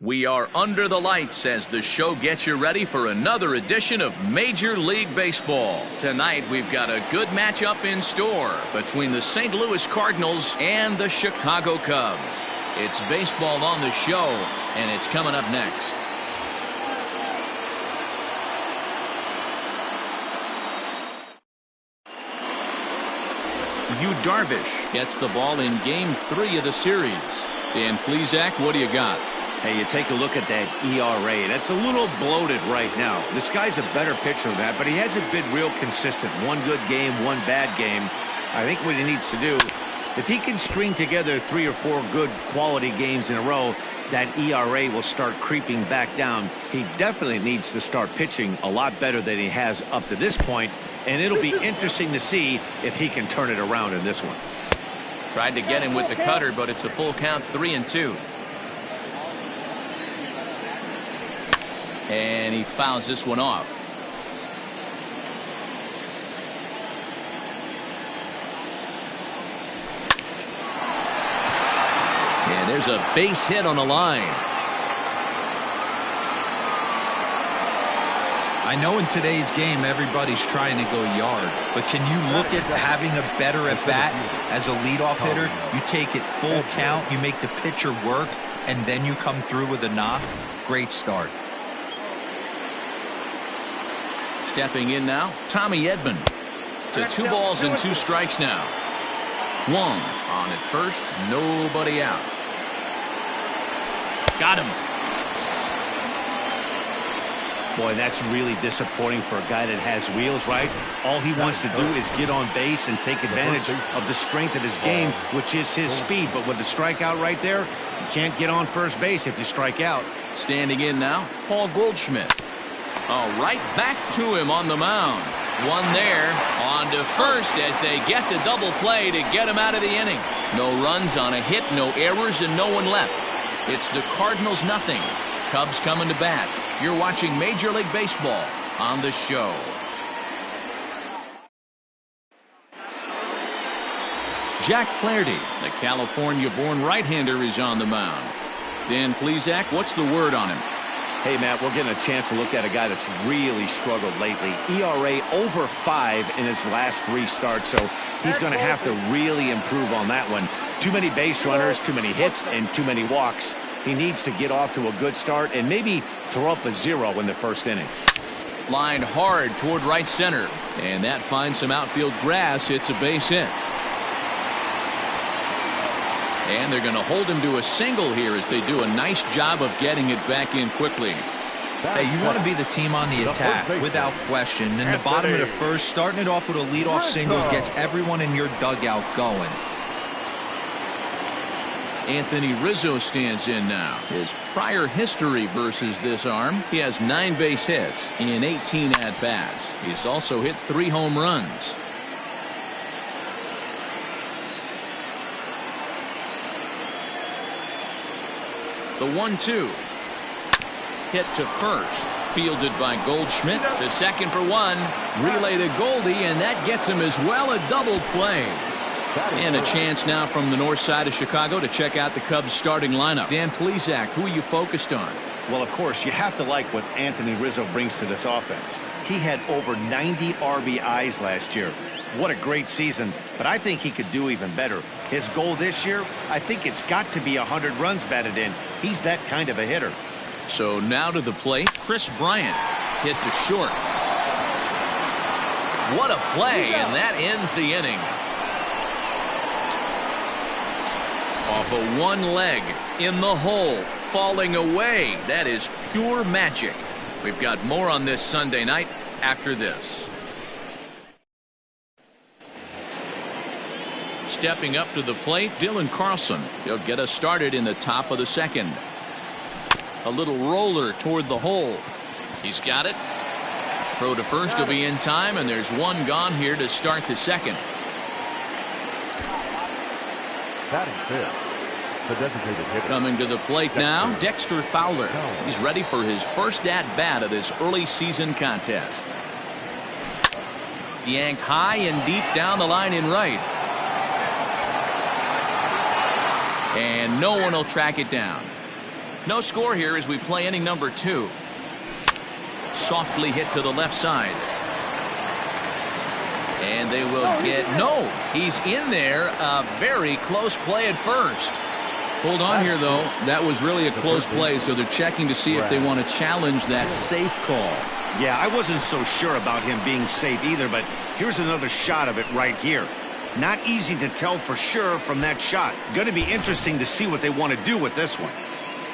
We are under the lights as the show gets you ready for another edition of Major League Baseball. Tonight we've got a good matchup in store between the St. Louis Cardinals and the Chicago Cubs. It's baseball on the show, and it's coming up next. Yu Darvish gets the ball in Game 3 of the series. Dan Plesac, what do you got? Hey, you take a look at that ERA. That's a little bloated right now. This guy's a better pitcher than that, but he hasn't been real consistent. One good game, one bad game. I think what he needs to do, if he can string together 3 or 4 good quality games in a row, that ERA will start creeping back down. He definitely needs to start pitching a lot better than he has up to this point, and it'll be interesting to see if he can turn it around in this one. Tried to get him with the cutter, but it's a full count, 3-2. And he fouls this one off. And there's a base hit on the line. I know in today's game everybody's trying to go yard, but can you look at having a better at bat as a leadoff hitter? You take it full count, you make the pitcher work, and then you come through with a knock. Great start. Stepping in now, Tommy Edman. To 2 balls and 2 strikes now. Wong on at first, nobody out. Got him. Boy, that's really disappointing for a guy that has wheels, right? All he wants to do is get on base and take advantage of the strength of his game, which is his speed. But with the strikeout right there, you can't get on first base if you strike out. Standing in now, Paul Goldschmidt. Oh, right back to him on the mound. One there, on to first as they get the double play to get him out of the inning. No runs on a hit, no errors, and no one left. It's the Cardinals nothing. Cubs coming to bat. You're watching Major League Baseball on the show. Jack Flaherty, the California-born right-hander, is on the mound. Dan Plesac, what's the word on him? Hey, Matt, we're getting a chance to look at a guy that's really struggled lately. ERA over 5 in his last 3 starts, so he's going to have to really improve on that one. Too many base runners, too many hits, and too many walks. He needs to get off to a good start and maybe throw up a 0 in the first inning. Lined hard toward right center, and that finds some outfield grass. It's a base hit. And they're going to hold him to a single here as they do a nice job of getting it back in quickly. Hey, you want to be the team on the attack, without question. In the bottom of the first, starting it off with a leadoff single gets everyone in your dugout going. Anthony Rizzo stands in now. His prior history versus this arm, he has 9 base hits in 18 at-bats. He's also hit 3 home runs. The 1-2. Hit to first. Fielded by Goldschmidt. The second for 1. Relay to Goldie, and that gets him as well, a double play. And a chance now from the north side of Chicago to check out the Cubs starting lineup. Dan Plesac, who are you focused on? Well, of course, you have to like what Anthony Rizzo brings to this offense. He had over 90 RBIs last year. What a great season, but I think he could do even better. His goal this year, I think it's got to be 100 runs batted in. He's that kind of a hitter. So now to the plate, Chris Bryant. Hit to short. What a play, and that ends the inning. Off of one leg, in the hole, falling away. That is pure magic. We've got more on this Sunday night after this. Stepping up to the plate, Dylan Carlson. He'll get us started in the top of the second. A little roller toward the hole. He's got it. Throw to first will be in time, and there's one gone here to start the second. Coming to the plate now, Dexter Fowler. He's ready for his first at-bat of this early season contest. Yanked high and deep down the line in right. And no one will track it down. No score here as we play inning number 2. Softly hit to the left side. And they will get... No, he's in there. A very close play at first. Hold on here, though. That was really a close play, so they're checking to see if they want to challenge that safe call. Yeah, I wasn't so sure about him being safe either, but here's another shot of it right here. Not easy to tell for sure from that shot. Going to be interesting to see what they want to do with this one.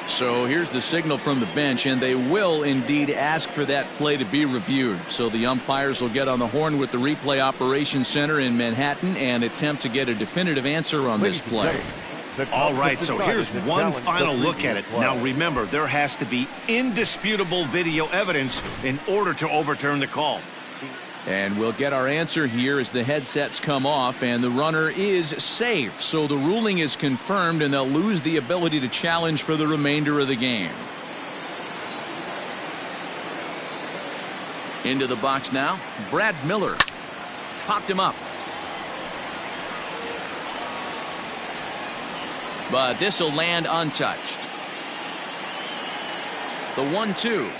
So here's the signal from the bench, and they will indeed ask for that play to be reviewed. So the umpires will get on the horn with the replay operations center in Manhattan and attempt to get a definitive answer on this play. All right, so here's one final look at it. Now remember, there has to be indisputable video evidence in order to overturn the call. And we'll get our answer here as the headsets come off, and the runner is safe. So the ruling is confirmed, and they'll lose the ability to challenge for the remainder of the game. Into the box now, Brad Miller. Popped him up. But this will land untouched. The 1-2.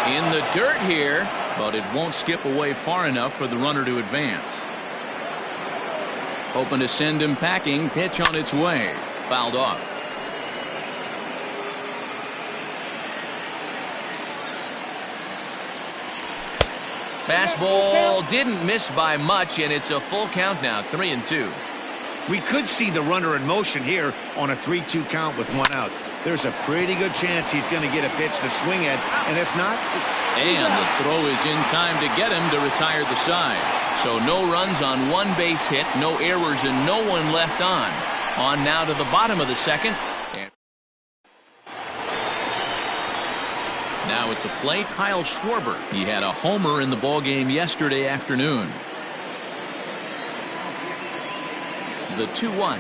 In the dirt here, but it won't skip away far enough for the runner to advance. Hoping to send him packing. Pitch on its way. Fouled off. Fastball didn't miss by much, and it's a full count now, 3-2. We could see the runner in motion here on a 3-2 count with one out. There's a pretty good chance he's going to get a pitch to swing at, and if not... And the throw is in time to get him to retire the side. So no runs on one base hit, no errors, and no one left on. On now to the bottom of the second. And now at the plate, Kyle Schwarber. He had a homer in the ballgame yesterday afternoon. The 2-1.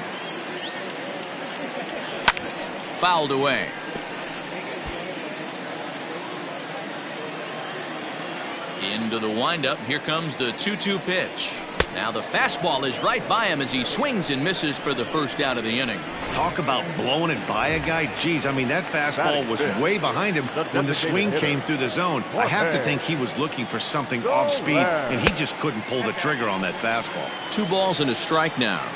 Fouled away. Into the windup. Here comes the 2-2 pitch. Now the fastball is right by him as he swings and misses for the first out of the inning. Talk about blowing it by a guy. Geez, I mean, that fastball was way behind him when the swing came through the zone. I have to think he was looking for something off speed, and he just couldn't pull the trigger on that fastball. 2 balls and a strike now.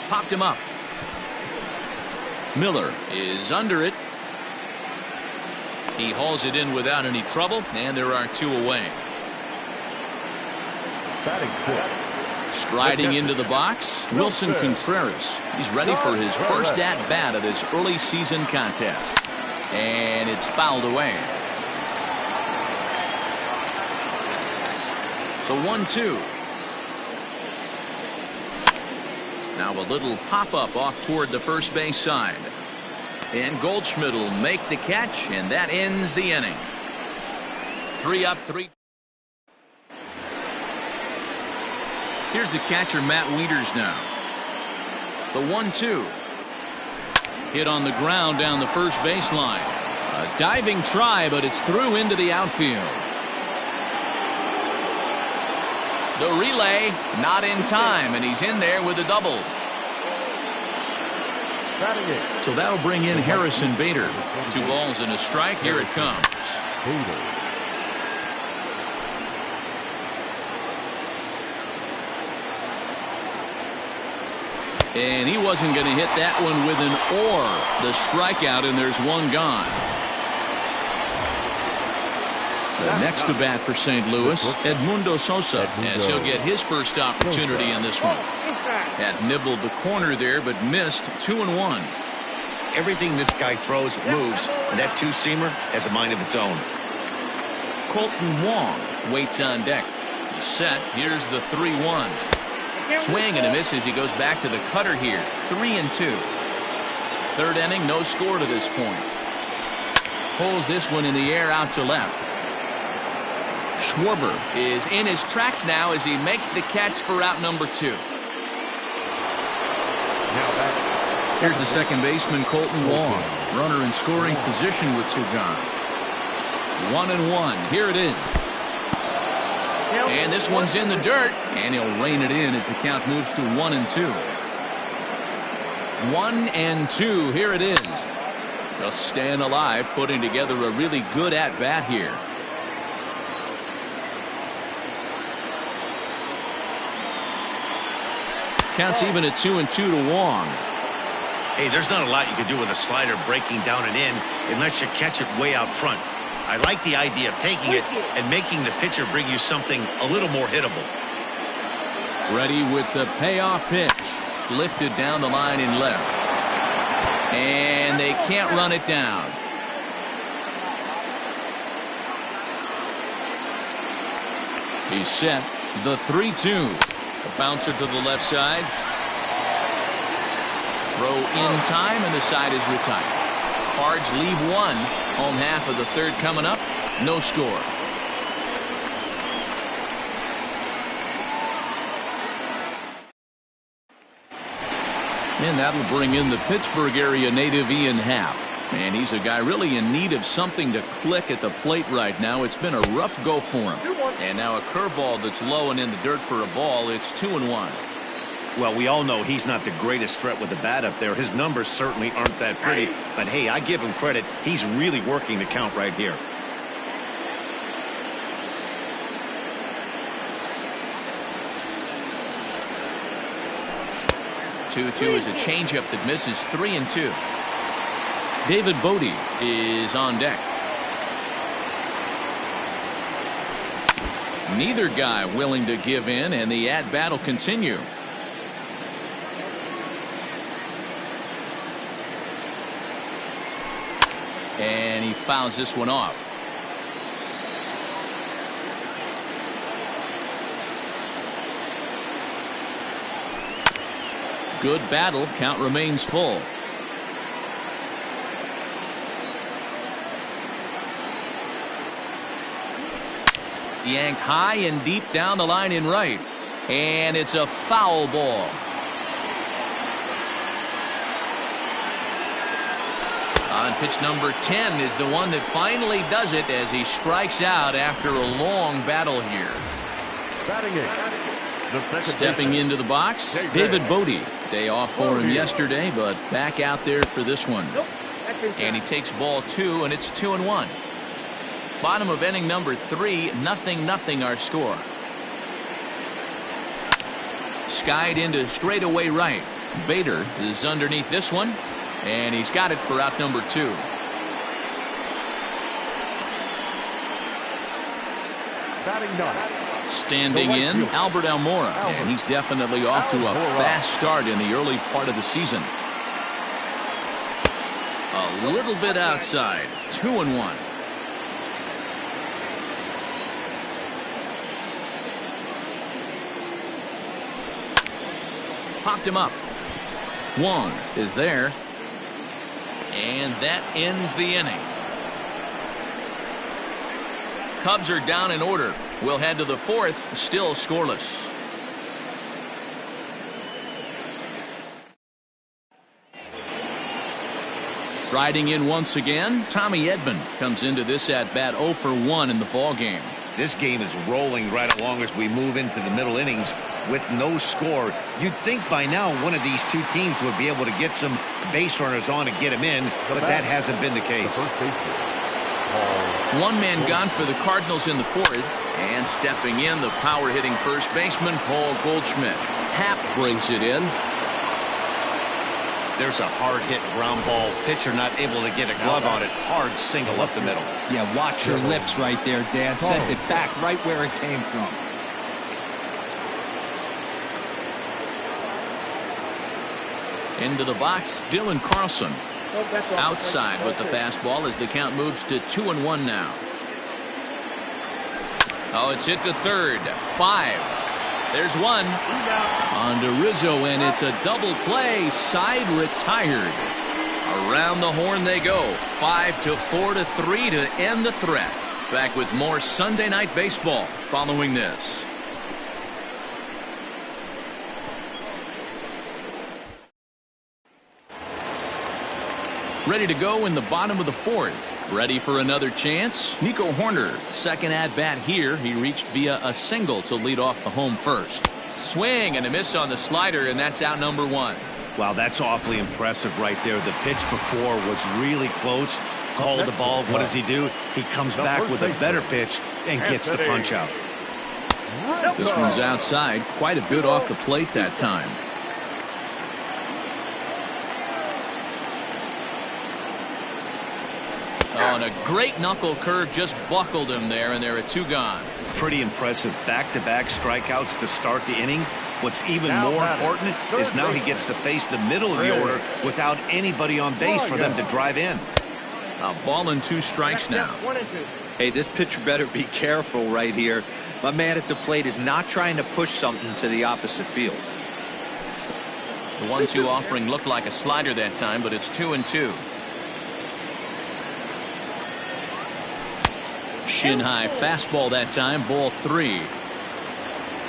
Popped him up. Miller is under it. He hauls it in without any trouble, and there are 2 away. Striding into the box, Wilson Contreras. He's ready for his first at-bat of this early season contest. And it's fouled away. The 1-2. Now a little pop-up off toward the first base side. And Goldschmidt will make the catch, and that ends the inning. 3 up, 3. Here's the catcher, Matt Wieters now. The 1-2. Hit on the ground down the first baseline. A diving try, but it's through into the outfield. The relay not in time, and he's in there with a double. So that'll bring in Harrison Bader. 2 balls and a strike. Here it comes. And he wasn't going to hit that one with an or. The strikeout, and there's 1 gone. The next to bat for St. Louis, Edmundo Sosa, as he'll get his first opportunity in this one. Had nibbled the corner there, but missed 2-1. Everything this guy throws moves, and that 2-seamer has a mind of its own. Colton Wong waits on deck. He's set. Here's the 3-1. Swing and a miss as he goes back to the cutter here. 3-2. 3rd inning, no score to this point. Pulls this one in the air out to left. Schwarber is in his tracks now as he makes the catch for out number 2. Here's the second baseman, Colton Wong. Runner in scoring position with 2 gone. 1-1. Here it is. And this one's in the dirt, and he'll rein it in as the count moves to 1-2. 1-2, here it is. Just staying alive, putting together a really good at-bat here. Counts even at 2-2 to Wong. Hey, there's not a lot you can do with a slider breaking down and in unless you catch it way out front. I like the idea of taking it and making the pitcher bring you something a little more hittable. Ready with the payoff pitch. Lifted down the line in left. And they can't run it down. He's set. The 3-2. A bouncer to the left side. Throw in time, and the side is retired. Cards leave one. Home half of the third coming up. No score. And that'll bring in the Pittsburgh area native Ian Happ. And he's a guy really in need of something to click at the plate right now. It's been a rough go for him. And now a curveball that's low and in the dirt for a ball. It's 2-1. Well, we all know he's not the greatest threat with the bat up there. His numbers certainly aren't that pretty. But, hey, I give him credit. He's really working the count right here. Two is a changeup that misses. 3-2. David Bodie is on deck. Neither guy willing to give in, and the at-bat will continue. And he fouls this one off. Good battle. Count remains full. Yanked high and deep down the line in right. And it's a foul ball. On pitch number 10 is the one that finally does it as he strikes out after a long battle here. Stepping into the box, David Bodie. Day off for him yesterday, but back out there for this one. And he takes ball 2, and it's 2-1. Bottom of inning number 3, 0-0 our score. Skied into straightaway right. Bader is underneath this one, and he's got it for out number 2. Standing in, Albert Almora, and he's definitely off to a fast start in the early part of the season. A little bit outside. 2-1. Popped him up. Wong is there. And that ends the inning. Cubs are down in order. We'll head to the 4th, still scoreless. Striding in once again, Tommy Edman comes into this at bat 0 for 1 in the ball game. This game is rolling right along as we move into the middle innings with no score. You'd think by now one of these two teams would be able to get some base runners on and get them in, but that hasn't been the case. One man gone for the Cardinals in the 4th, and stepping in, the power-hitting first baseman, Paul Goldschmidt. Happ brings it in. There's a hard-hit ground ball. Pitcher not able to get a glove on it. Hard single up the middle. Yeah, watch your lips right there, Dan. Sent it back right where it came from. Into the box, Dylan Carlson. Outside with the fastball as the count moves to 2-1 now. Oh, it's hit to third. 5. There's one. On to Rizzo, and it's a double play. Side retired. Around the horn they go. 5-4-3 to end the threat. Back with more Sunday Night Baseball following this. Ready to go in the bottom of the fourth. Ready for another chance? Nico Horner, second at bat here. He reached via a single to lead off the home first. Swing and a miss on the slider, and that's out number one. Wow, that's awfully impressive right there. The pitch before was really close. Called the ball. What does he do? He comes back with a better pitch and gets the punch out. This one's outside, quite a bit off the plate that time. Oh, and a great knuckle curve just buckled him there, and there are two gone. Pretty impressive back-to-back strikeouts to start the inning. What's even more important is now he gets to face the middle of the order without anybody on base for them to drive in. A ball and 2 strikes now. Hey, this pitcher better be careful right here. My man at the plate is not trying to push something to the opposite field. The 1-2 offering looked like a slider that time, but it's 2-2. Shin high fastball that time, ball 3.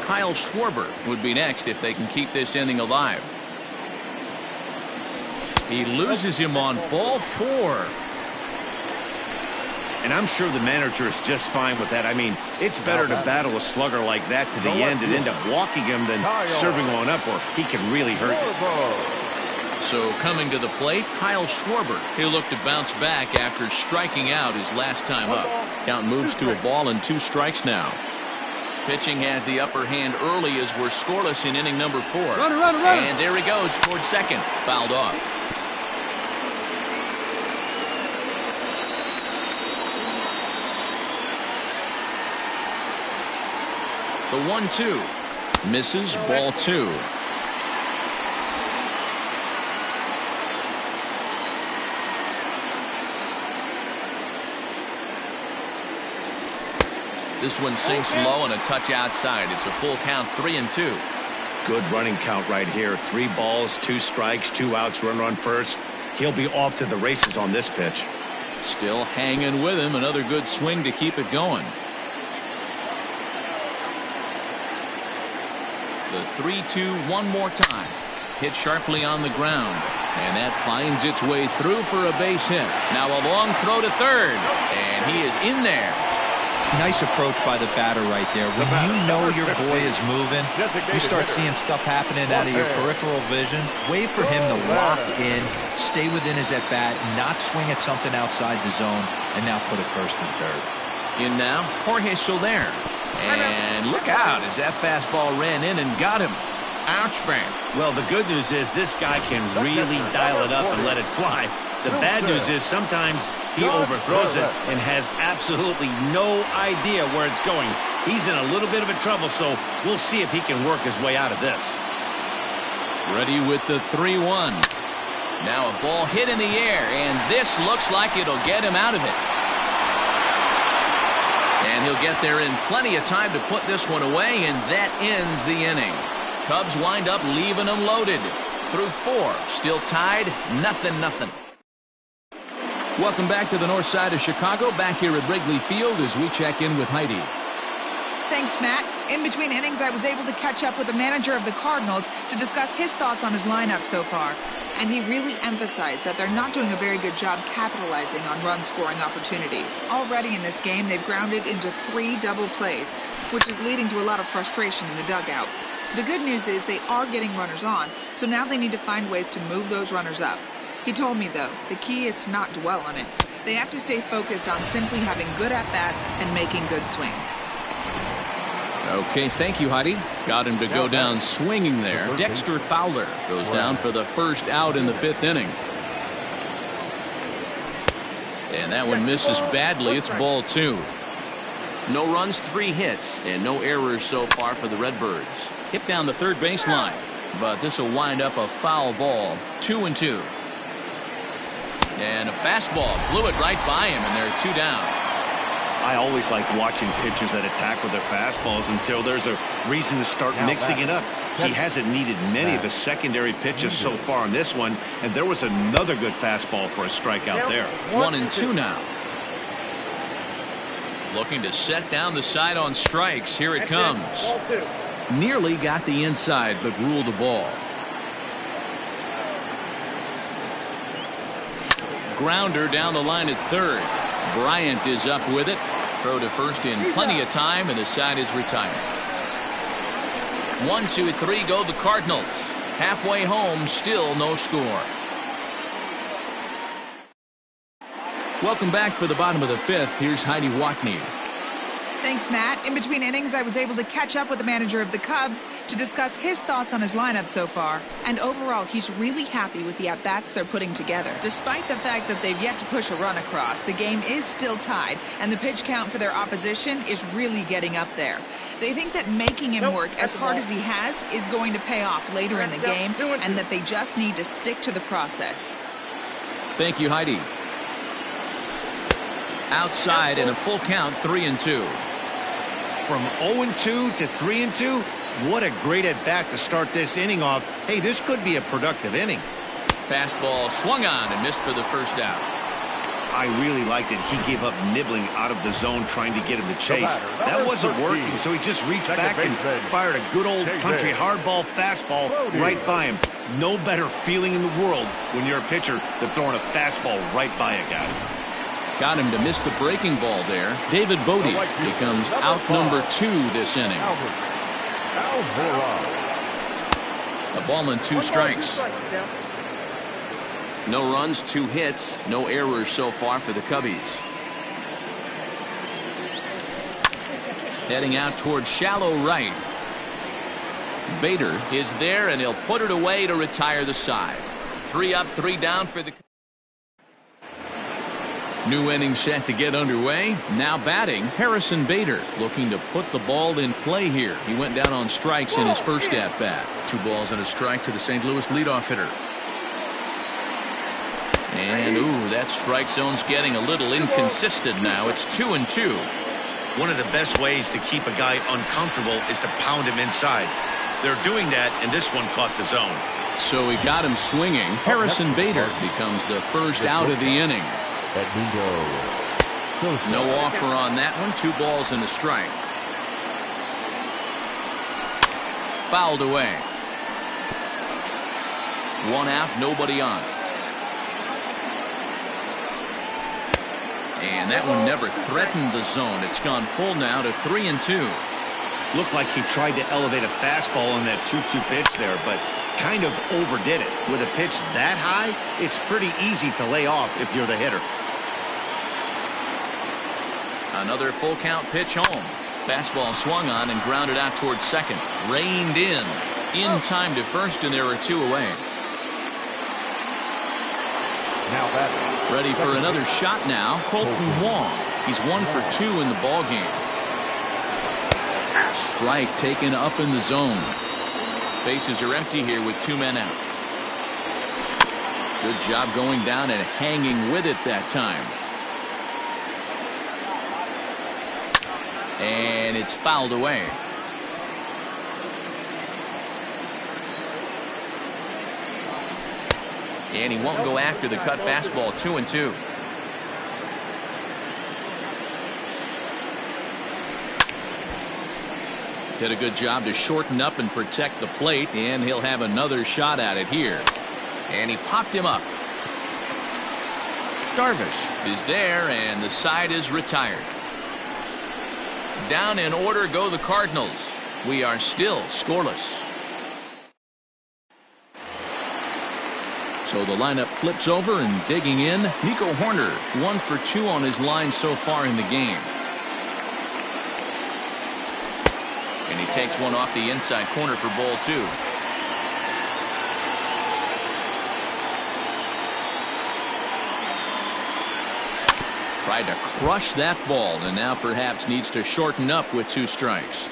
Kyle Schwarber would be next if they can keep this inning alive. He loses him on ball 4. And I'm sure the manager is just fine with that. I mean, it's better to battle a slugger like that to the end and end up walking him than serving one up where he can really hurt you. So coming to the plate, Kyle Schwarber. He'll look to bounce back after striking out his last time up. Count moves to a ball and 2 strikes now. Pitching has the upper hand early as we're scoreless in inning number 4. Runner. And there he goes towards second. Fouled off. The 1-2. Misses, ball 2. This one sinks low and a touch outside. It's a full count, 3-2. Good running count right here. 3 balls, 2 strikes, 2 outs, runner on first. He'll be off to the races on this pitch. Still hanging with him. Another good swing to keep it going. The 3-2 one more time. Hit sharply on the ground. And that finds its way through for a base hit. Now a long throw to third. And he is in there. Nice approach by the batter right there. When you know your boy is moving, you start seeing stuff happening out of your peripheral vision. Wait for him to lock in, stay within his at-bat, not swing at something outside the zone, and now put it first and third. In now, Jorge Soler. And look out as that fastball ran in and got him. Ouch, bang. Well, the good news is this guy can really dial it up and let it fly. The bad news is sometimes he overthrows it and has absolutely no idea where it's going. He's in a little bit of a trouble, so we'll see if he can work his way out of this. Ready with the 3-1. Now a ball hit in the air, and this looks like it'll get him out of it. And he'll get there in plenty of time to put this one away, and that ends the inning. Cubs wind up leaving them loaded. Through 4, still tied, 0-0. Welcome back to the north side of Chicago, back here at Wrigley Field as we check in with Heidi. Thanks, Matt. In between innings, I was able to catch up with the manager of the Cardinals to discuss his thoughts on his lineup so far. And he really emphasized that they're not doing a very good job capitalizing on run-scoring opportunities. Already in this game, they've grounded into 3 double plays, which is leading to a lot of frustration in the dugout. The good news is they are getting runners on, so now they need to find ways to move those runners up. He told me, though, the key is to not dwell on it. They have to stay focused on simply having good at-bats and making good swings. Okay, thank you, Heidi. Got him to go down swinging there. Dexter Fowler goes down for the first out in the 5th inning. And that one misses badly. It's ball 2. No runs, 3 hits, and no errors so far for the Redbirds. Hit down the third baseline, but this will wind up a foul ball. 2-2. And a fastball blew it right by him, and there are 2 down. I always like watching pitchers that attack with their fastballs until there's a reason to start mixing it up. He hasn't needed many of his secondary pitches so far in this one, and there was another good fastball for a strikeout there. 1-2 now. Looking to set down the side on strikes. Here it comes. Nearly got the inside, but ruled a ball. grounder down the line at third. Bryant is up with it. Throw to first in plenty of time, and the side is retired. 1, 2, 3 go the Cardinals. Halfway home, still no score. Welcome back for the bottom of the fifth. Here's Heidi Watney. Thanks, Matt. In between innings, I was able to catch up with the manager of the Cubs to discuss his thoughts on his lineup so far. And overall, he's really happy with the at-bats they're putting together. Despite the fact that they've yet to push a run across, the game is still tied, and the pitch count for their opposition is really getting up there. They think that making him work as hard as he has is going to pay off later in the game, and that they just need to stick to the process. Thank you, Heidi. Outside and a full count, 3-2. From 0-2 to 3-2, what a great at-bat to start this inning off. Hey, this could be a productive inning. Fastball swung on and missed for the first out. I really liked it. He gave up nibbling out of the zone trying to get him to chase. That wasn't working, so he just reached back and fired a good old country hardball fastball right by him. No better feeling in the world when you're a pitcher than throwing a fastball right by a guy. Got him to miss the breaking ball there. David Bodie becomes out number 2 this inning. A ball and 2 strikes. No runs, 2 hits, no errors so far for the Cubbies. Heading out towards shallow right. Bader is there, and he'll put it away to retire the side. 3 up, 3 down for the new inning set to get underway. Now batting, Harrison Bader, looking to put the ball in play here. He went down on strikes in his first at-bat. 2 balls and a strike to the St. Louis leadoff hitter. And, ooh, that strike zone's getting a little inconsistent now. It's 2-2. One of the best ways to keep a guy uncomfortable is to pound him inside. They're doing that, and this one caught the zone. So he got him swinging. Harrison Bader becomes the first out of the inning. No offer on that one. 2 balls and a strike. Fouled away. 1 out, nobody on. And that one never threatened the zone. It's gone full now to 3-2. Looked like he tried to elevate a fastball on that 2-2 pitch there, but kind of overdid it. With a pitch that high, it's pretty easy to lay off if you're the hitter. Another full count pitch home. Fastball swung on and grounded out towards second. Reined in time to first, and there are 2 away. Now batting. Ready for another shot now. Colton Wong. He's 1 for 2 in the ball game. Strike taken up in the zone. Bases are empty here with 2 men out. Good job going down and hanging with it that time. And it's fouled away. And he won't go after the cut fastball. 2-2. Did a good job to shorten up and protect the plate, and he'll have another shot at it here. And he popped him up. Darvish is there, and the side is retired. Down in order go the Cardinals. We are still scoreless. So the lineup flips over, and digging in, Nico Horner, 1 for 2 on his line so far in the game. And he takes one off the inside corner for ball 2. Tried to crush that ball, and now perhaps needs to shorten up with 2 strikes.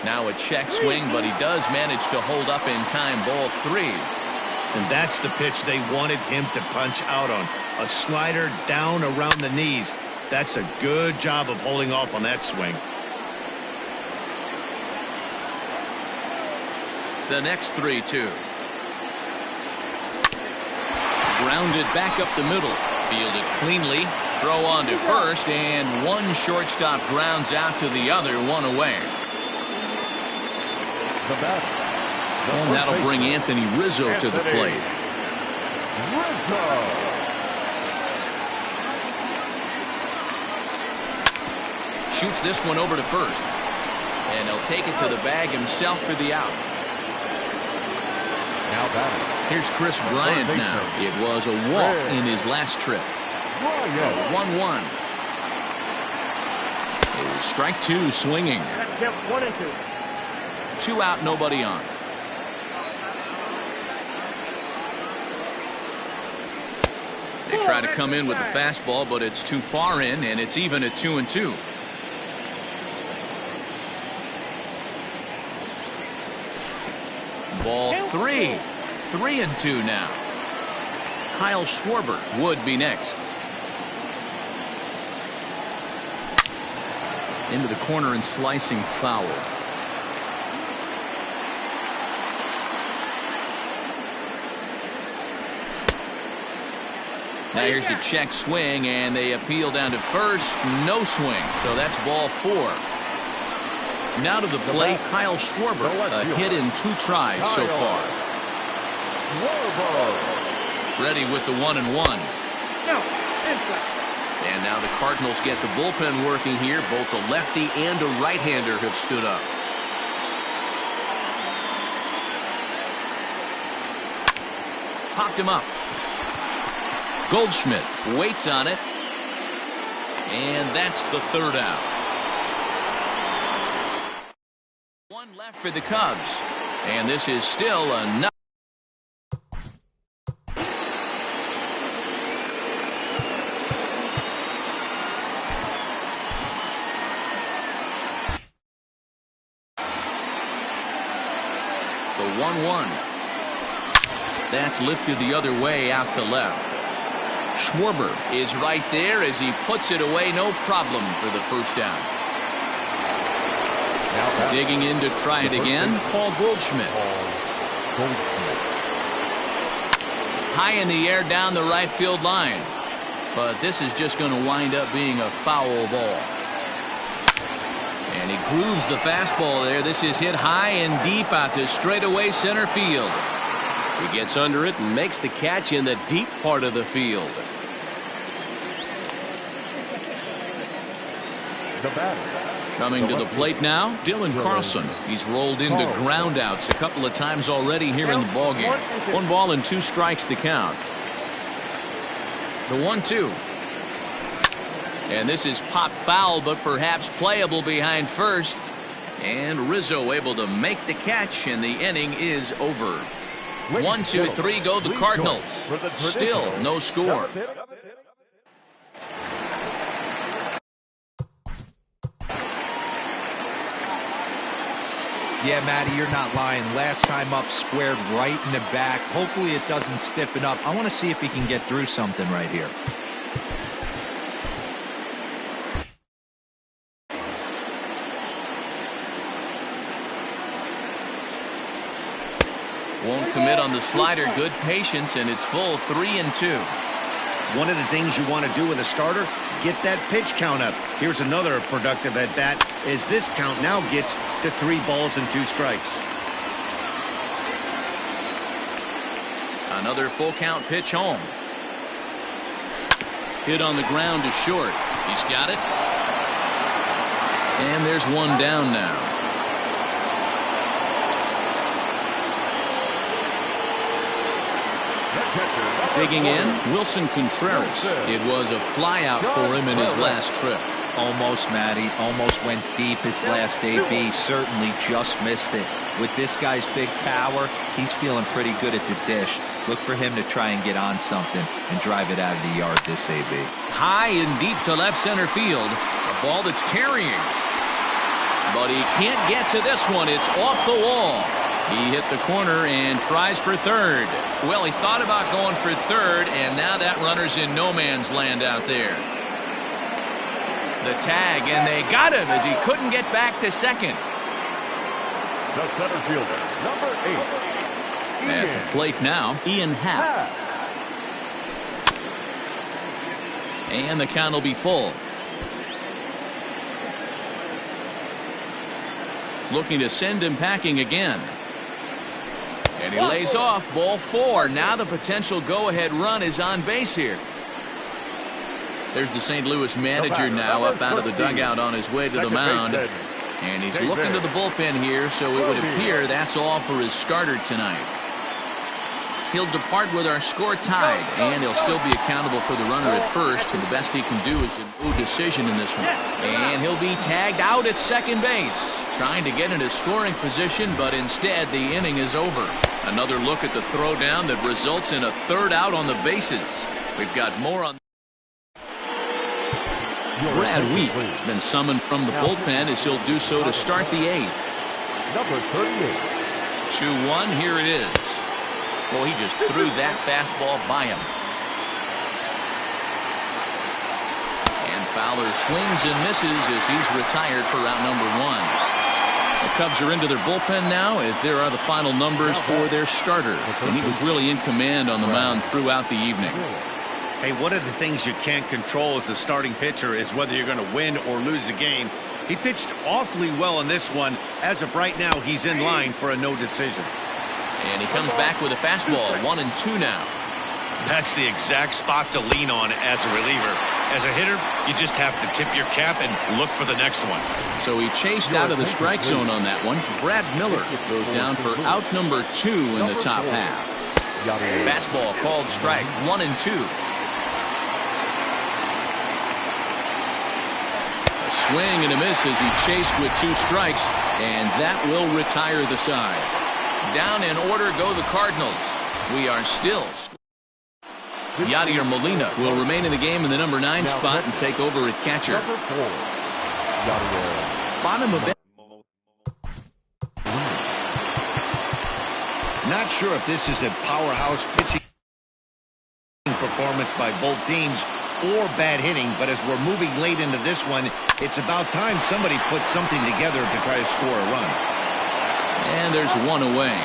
Now a check swing, but he does manage to hold up in time. Ball 3. And that's the pitch they wanted him to punch out on. A slider down around the knees. That's a good job of holding off on that swing. The next 3-2. Grounded back up the middle. Fielded cleanly. Throw on to first, and one shortstop grounds out to the other, 1 away. The batter, And that'll bring Anthony Rizzo to the plate. Shoots this one over to first. And he'll take it to the bag himself for the out. Now batting. Here's Chris Bryant now. It was a walk in his last trip. 1-1. Strike two, swinging. 2 out, nobody on. They try to come in with the fastball, but it's too far in, and it's even at 2-2. Ball 3. 3-2 now. Kyle Schwarber would be next. Into the corner and slicing foul. Now here's a check swing, and they appeal down to first. No swing, so that's ball 4. Now to the plate, Kyle Schwarber, a hit in 2 tries so far. Ready with the 1-1. And now the Cardinals get the bullpen working here. Both a lefty and a right-hander have stood up. Popped him up. Goldschmidt waits on it. And that's the 3rd out. 1 left for the Cubs. And this is still a The 1-1. That's lifted the other way out to left. Schwarber is right there as he puts it away, no problem for the first down. Digging in to try it again, Paul Goldschmidt. High in the air down the right field line. But this is just going to wind up being a foul ball. And he grooves the fastball there. This is hit high and deep out to straightaway center field. He gets under it and makes the catch in the deep part of the field. Coming to the plate now, Dylan Carlson. He's rolled into groundouts a couple of times already here in the ballgame. 1 ball and 2 strikes to count. The 1-2. And this is pop foul, but perhaps playable behind first. And Rizzo able to make the catch, and the inning is over. 1, 2, 3 go the Cardinals. Still no score. Yeah, Matty, you're not lying. Last time up, squared right in the back. Hopefully it doesn't stiffen up. I want to see if he can get through something right here. Won't commit on the slider. Good patience, and it's full 3-2. One of the things you want to do with a starter, get that pitch count up. Here's another productive at bat as this count now gets to 3 balls and 2 strikes. Another full count pitch home. Hit on the ground to short. He's got it. And there's one down now. Digging in, Wilson Contreras. It was a flyout for him in his last trip. Almost, Matty. Almost went deep his last AB. Certainly just missed it. With this guy's big power, he's feeling pretty good at the dish. Look for him to try and get on something and drive it out of the yard this AB. High and deep to left center field. A ball that's carrying. But he can't get to this one. It's off the wall. He hit the corner and tries for third. Well, he thought about going for third, and now that runner's in no man's land out there. The tag, and they got him as he couldn't get back to second. The center fielder, number 8. At the plate now, Ian Happ. And the count will be full. Looking to send him packing again. And he lays off ball 4. Now the potential go-ahead run is on base here. There's the St. Louis manager now up out of the dugout on his way to the mound. And he's looking to the bullpen here, so it would appear that's all for his starter tonight. He'll depart with our score tied, and he'll still be accountable for the runner at first, and the best he can do is a no decision in this one. And he'll be tagged out at second base, trying to get into scoring position, but instead the inning is over. Another look at the throwdown that results in a third out on the bases. We've got more on. Brad Wheat has been summoned from the bullpen as he'll do so to start the 8th. Number 38. 2-1, here it is. Well, he just threw that fastball by him. And Fowler swings and misses as he's retired for round number 1. The Cubs are into their bullpen now as there are the final numbers for their starter. And he was really in command on the mound throughout the evening. Hey, one of the things you can't control as a starting pitcher is whether you're going to win or lose a game. He pitched awfully well in this one. As of right now, he's in line for a no decision. And he comes back with a fastball, 1-2 now. That's the exact spot to lean on as a reliever. As a hitter, you just have to tip your cap and look for the next one. So he chased out of the strike zone on that one. Brad Miller goes down for out number 2 in the top half. Fastball called strike, 1-2. Swing and a miss as he chased with 2 strikes, and that will retire the side. Down in order go the Cardinals. We are still. Yadier Molina will remain in the game in the number 9 spot and take over at catcher. Bottom of it. Not sure if this is a powerhouse pitching performance by both teams or bad hitting, but as we're moving late into this one, it's about time somebody puts something together to try to score a run. And there's one away.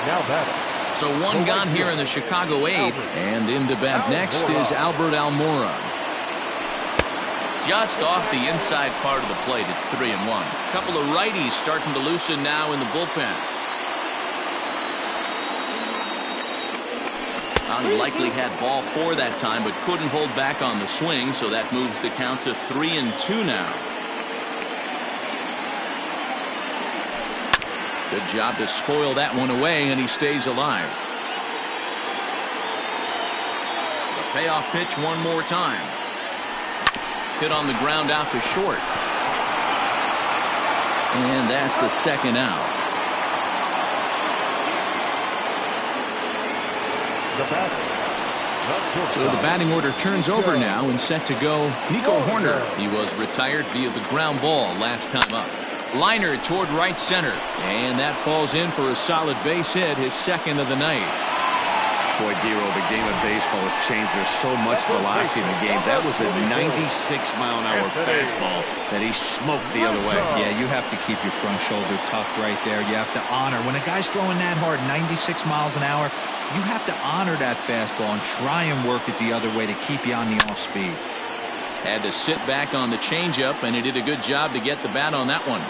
Now batting. So one gone here in the Chicago 8th, and in to bat next is Albert Almora. Just off the inside part of the plate, it's 3-1. A couple of righties starting to loosen now in the bullpen. Likely had ball 4 that time, but couldn't hold back on the swing, so that moves the count to 3-2 now. Good job to spoil that one away, and he stays alive. The payoff pitch one more time. Hit on the ground out to short. And that's the second out. So the batting order turns over now and set to go. Nico Horner. He was retired via the ground ball last time up. Liner toward right center. And that falls in for a solid base hit, his second of the night. Boy, Dero, the game of baseball has changed. There's so much velocity in the game. That was a 96-mile-an-hour fastball that he smoked the other way. Yeah, you have to keep your front shoulder tucked right there. You have to honor. When a guy's throwing that hard, 96 miles an hour, you have to honor that fastball and try and work it the other way to keep you on the off speed. Had to sit back on the changeup, and he did a good job to get the bat on that one.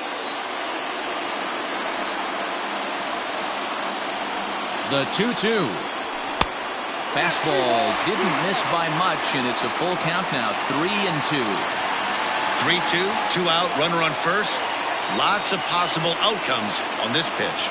The 2-2. Fastball didn't miss by much, and it's a full count now, 3-2. 3-2, 2 out, runner on first. Lots of possible outcomes on this pitch.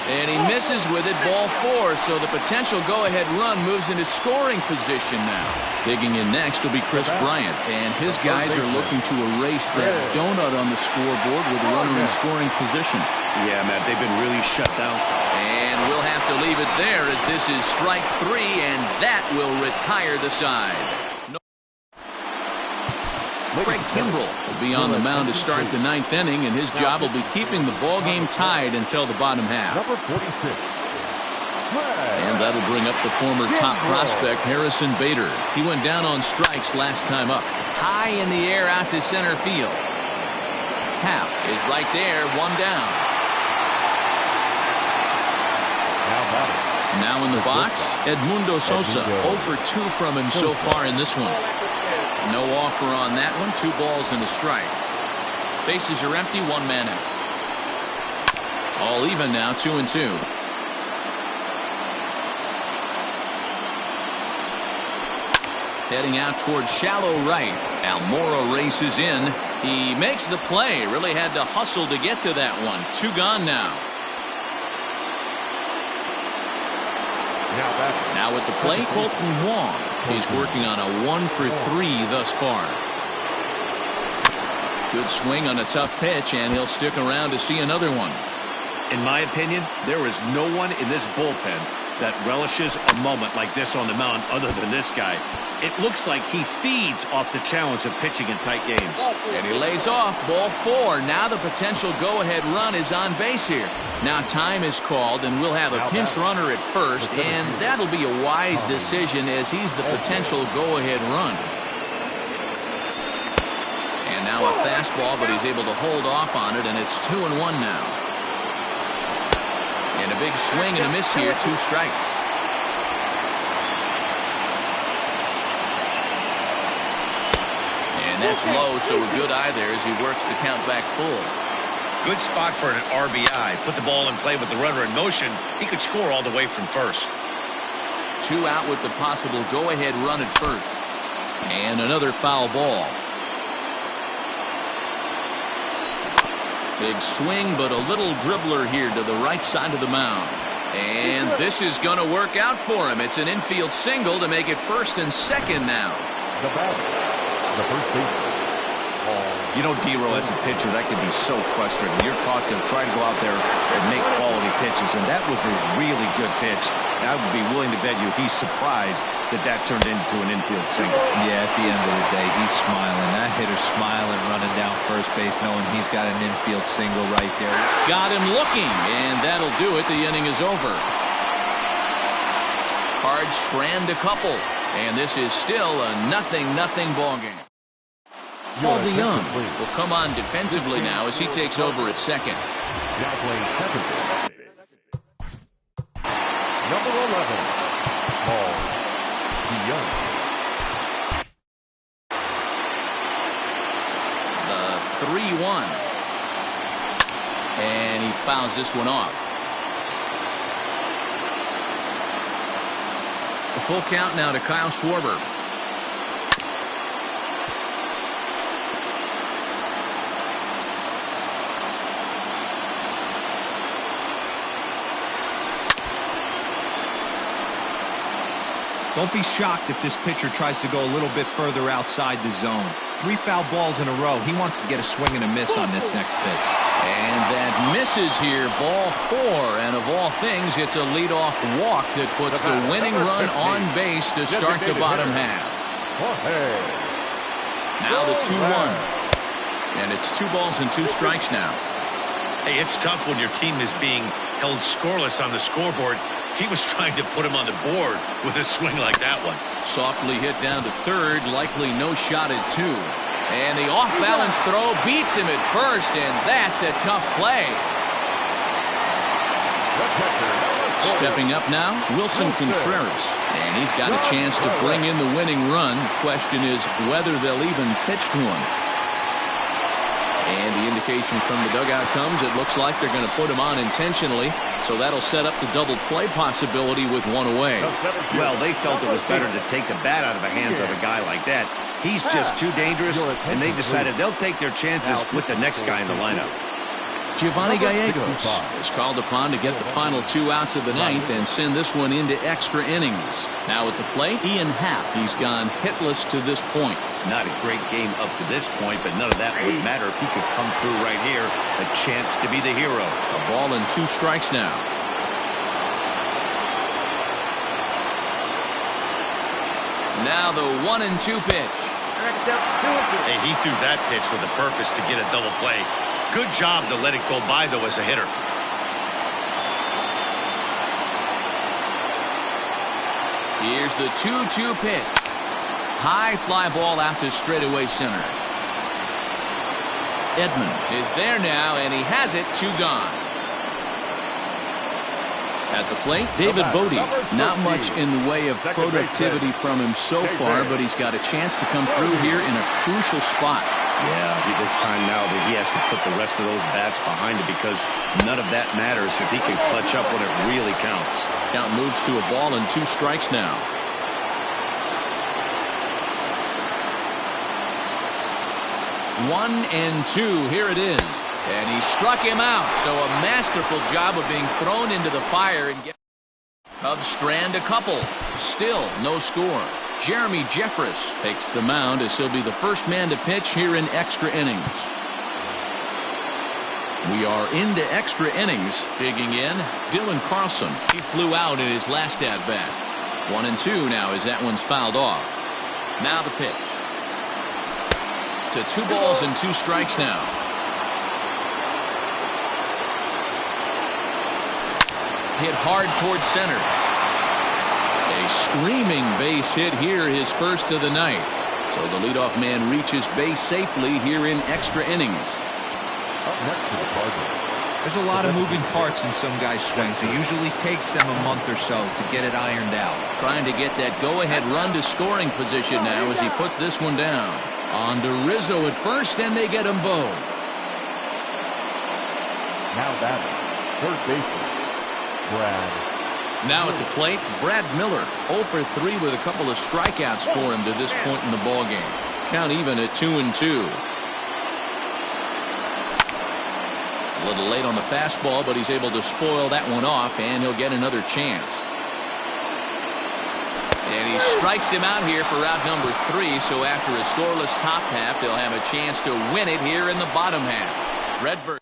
And he misses with it, ball 4, so the potential go-ahead run moves into scoring position now. Digging in next will be Chris Bryant, and his guys are looking to erase that donut on the scoreboard with a runner in scoring position. Yeah, Matt, they've been really shut down. And we'll have to leave it there as this is strike 3, and that will retire the side. Craig Kimbrell will be on the mound to start the 9th inning, and his job will be keeping the ball game tied until the bottom half. Number 46. And that'll bring up the former top prospect Harrison Bader. He went down on strikes last time up. High in the air out to center field. Happ is right there, one down. Now in the box, Edmundo Sosa, 0 for 2 from him so far in this one. No offer on that one, 2 balls and a strike. Bases are empty, one man out. All even now, 2-2. Heading out towards shallow right. Almora races in. He makes the play. Really had to hustle to get to that one. 2 gone now. Now at the plate, Colton Wong. He's working on a 1-for-3 thus far. Good swing on a tough pitch, and he'll stick around to see another one. In my opinion, there is no one in this bullpen that relishes a moment like this on the mound other than this guy. It looks like he feeds off the challenge of pitching in tight games. And he lays off, ball 4. Now the potential go-ahead run is on base here. Now time is called, and we'll have a pinch runner at first, and that'll be a wise decision as he's the potential go-ahead run. And now a fastball, but he's able to hold off on it, and it's 2-1 now. And a big swing and a miss here, 2 strikes. And that's low, so a good eye there as he works the count back full. Good spot for an RBI. Put the ball in play with the runner in motion. He could score all the way from first. 2 out with the possible go-ahead run at first. And another foul ball. Big swing, but a little dribbler here to the right side of the mound. And this is going to work out for him. It's an infield single to make it 1st and 2nd now. The batter, the first baseman. You know, D-Roll, as a pitcher, that can be so frustrating. You're taught to try to go out there and make quality pitches, and that was a really good pitch. And I would be willing to bet you he's surprised that that turned into an infield single. Yeah, at the end of the day, he's smiling. That hitter's smiling, running down first base, knowing he's got an infield single right there. Got him looking, and that'll do it. The inning is over. Cards strand a couple, and this is still a 0-0 ball game. Paul DeYoung will come on defensively now as he takes over at second. Now playing second base. Number 11, Paul DeYoung. The 3-1. And he fouls this one off. A full count now to Kyle Schwarber. Don't be shocked if this pitcher tries to go a little bit further outside the zone. 3 foul balls in a row. He wants to get a swing and a miss on this next pitch. And that misses here, ball 4. And of all things, it's a leadoff walk that puts the winning run on base to start the bottom half. Now the 2-1. And it's 2 balls and 2 strikes now. Hey, it's tough when your team is being held scoreless on the scoreboard. He was trying to put him on the board with a swing like that one. Softly hit down to third, likely no shot at 2. And the off-balance throw beats him at first, and that's a tough play. Stepping up now, Wilson Contreras. And he's got a chance to bring in the winning run. Question is whether they'll even pitch to him. And the indication from the dugout comes, it looks like they're going to put him on intentionally, so that'll set up the double play possibility with 1 away. Well, they felt it was better to take the bat out of the hands of a guy like that. He's just too dangerous, and they decided they'll take their chances with the next guy in the lineup. Giovanni Gallegos is called upon to get the final 2 outs of the 9th and send this one into extra innings. Now at the plate, Ian Happ. He's gone hitless to this point. Not a great game up to this point, but none of that would matter if he could come through right here. A chance to be the hero. A ball and 2 strikes now. Now the 1-2 pitch. Hey, he threw that pitch with a purpose to get a double play. Good job to let it go by, though, as a hitter. Here's the 2-2 pitch. High fly ball out to straightaway center. Edman is there now, and he has it. 2 gone. At the plate, David Bodie. Not much in the way of productivity from him so far, but he's got a chance to come through here in a crucial spot. Yeah, it's time now that he has to put the rest of those bats behind him because none of that matters if he can clutch up when it really counts. Count moves to a ball and 2 strikes now. 1-2. Here it is. And he struck him out. So a masterful job of being thrown into the fire and get. Cubs strand a couple. Still no score. Jeremy Jeffress takes the mound as he'll be the first man to pitch here in extra innings. We are into extra innings. Digging in, Dylan Carlson. He flew out in his last at-bat. 1-2 now as that one's fouled off. Now the pitch. To 2 balls and 2 strikes now. Hit hard towards center. A screaming base hit here, his first of the night. So the leadoff man reaches base safely here in extra innings. Up next to the Cardinals. There's a lot of moving parts in some guys' swings. It usually takes them a month or so to get it ironed out. Trying to get that go-ahead run to scoring position now as he puts this one down. On to Rizzo at first, and they get them both. Now batting, third baseman, Brad. Now at the plate, Brad Miller, 0 for 3 with a couple of strikeouts for him to this point in the ballgame. Count even at 2-2. A little late on the fastball, but he's able to spoil that one off, and he'll get another chance. And he strikes him out here for out number 3, so after a scoreless top half, they'll have a chance to win it here in the bottom half. Redbird.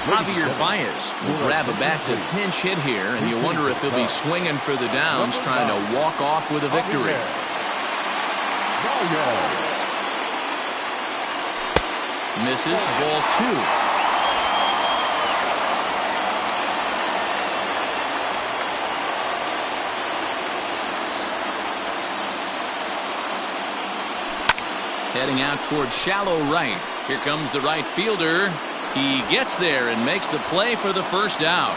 Javier Baez will grab a bat to pinch hit here, and you wonder if he'll be swinging for the downs, trying to walk off with a victory. Misses, ball 2. Heading out towards shallow right. Here comes the right fielder. He gets there and makes the play for the first out.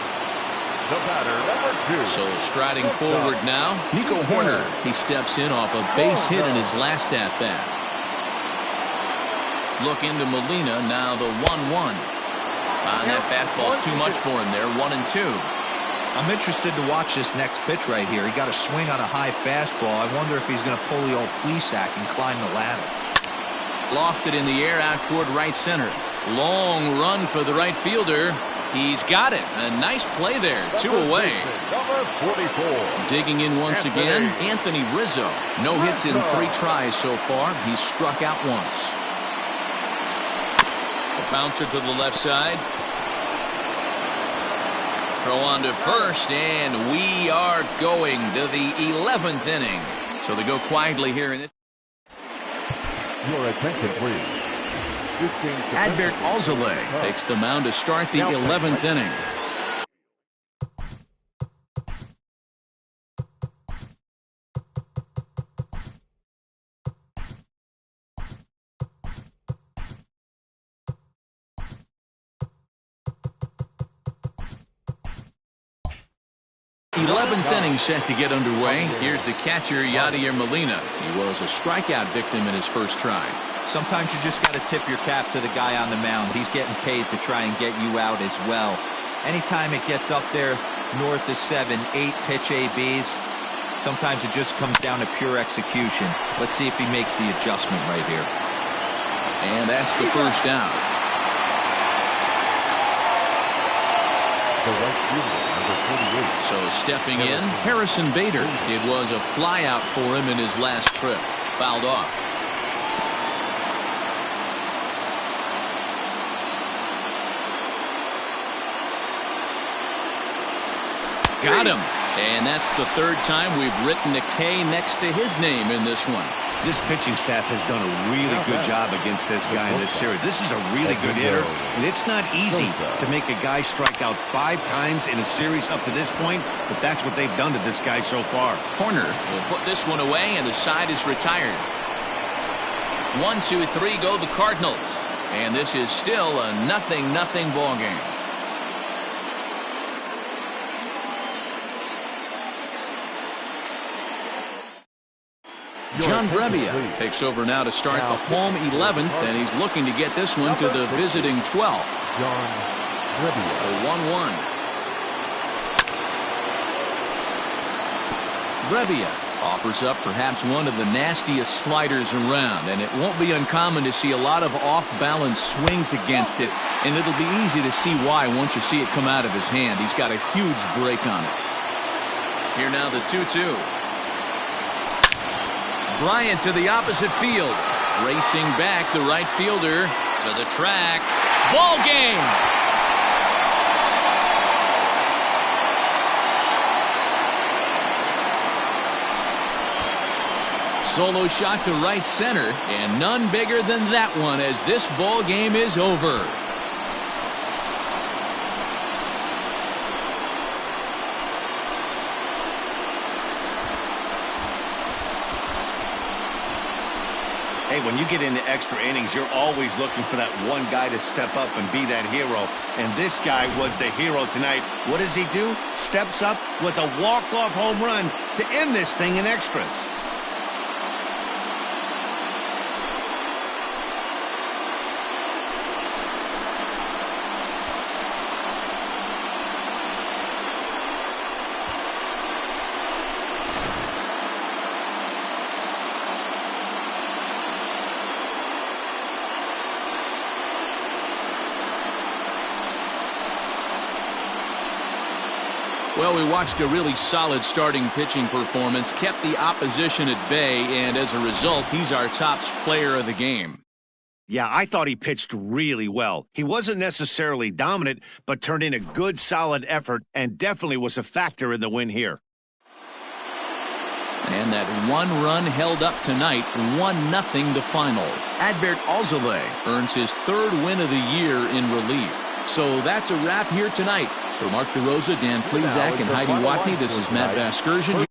The batter, number 2. So striding forward now, Nico Horner. He steps in off a base hit in his last at-bat. Look into Molina, now the 1-1. That fastball's too much for him there, 1-2. I'm interested to watch this next pitch right here. He got a swing on a high fastball. I wonder if he's going to pull the old Plesac and climb the ladder. Lofted in the air out toward right center. Long run for the right fielder. He's got it. A nice play there. 2 away. Number 44. Digging in once again, Anthony Rizzo. No hits in 3 tries so far. He's struck out once. The bouncer to the left side. Throw on to first, and we are going to the 11th inning. So they go quietly here in it. Your attention, please. Adbert Alzolay takes the mound to start the 11th inning. Eleventh inning set to get underway. Here's the catcher, Yadier Molina. He was a strikeout victim in his first try. Sometimes you just got to tip your cap to the guy on the mound. He's getting paid to try and get you out as well. Anytime it gets up there north of 7, 8 pitch ABs, sometimes it just comes down to pure execution. Let's see if he makes the adjustment right here. And that's the first out. The right fielder, number 48. So stepping in, Harrison Bader. It was a flyout for him in his last trip. Fouled off. Got him. And that's the 3rd time we've written a K next to his name in this one. This pitching staff has done a really good job against this guy in this series. This is a really good hitter, and it's not easy to make a guy strike out 5 times in a series up to this point, but that's what they've done to this guy so far. Corner will put this one away, and the side is retired. 1, 2, 3 go the Cardinals, and this is still a 0-0 ball game. John Brebbia takes over now to start the home 11th, and he's looking to get this one to the visiting 12th. John Brebbia. The 1-1. Brebbia offers up perhaps one of the nastiest sliders around, and it won't be uncommon to see a lot of off-balance swings against it, and it'll be easy to see why once you see it come out of his hand. He's got a huge break on it. Here now the 2-2. Bryant to the opposite field. Racing back the right fielder to the track. Ball game! Solo shot to right center, and none bigger than that one as this ball game is over. Hey, when you get into extra innings, you're always looking for that one guy to step up and be that hero. And this guy was the hero tonight. What does he do? Steps up with a walk-off home run to end this thing in extras. Well, we watched a really solid starting pitching performance, kept the opposition at bay, and as a result, he's our top player of the game. Yeah, I thought he pitched really well. He wasn't necessarily dominant, but turned in a good, solid effort and definitely was a factor in the win here. And that one run held up tonight, 1-0 the final. Adbert Alzolay earns his 3rd win of the year in relief. So that's a wrap here tonight. For Mark DeRosa, Dan Plezak, and Heidi Watney, this is Matt Vasgersian.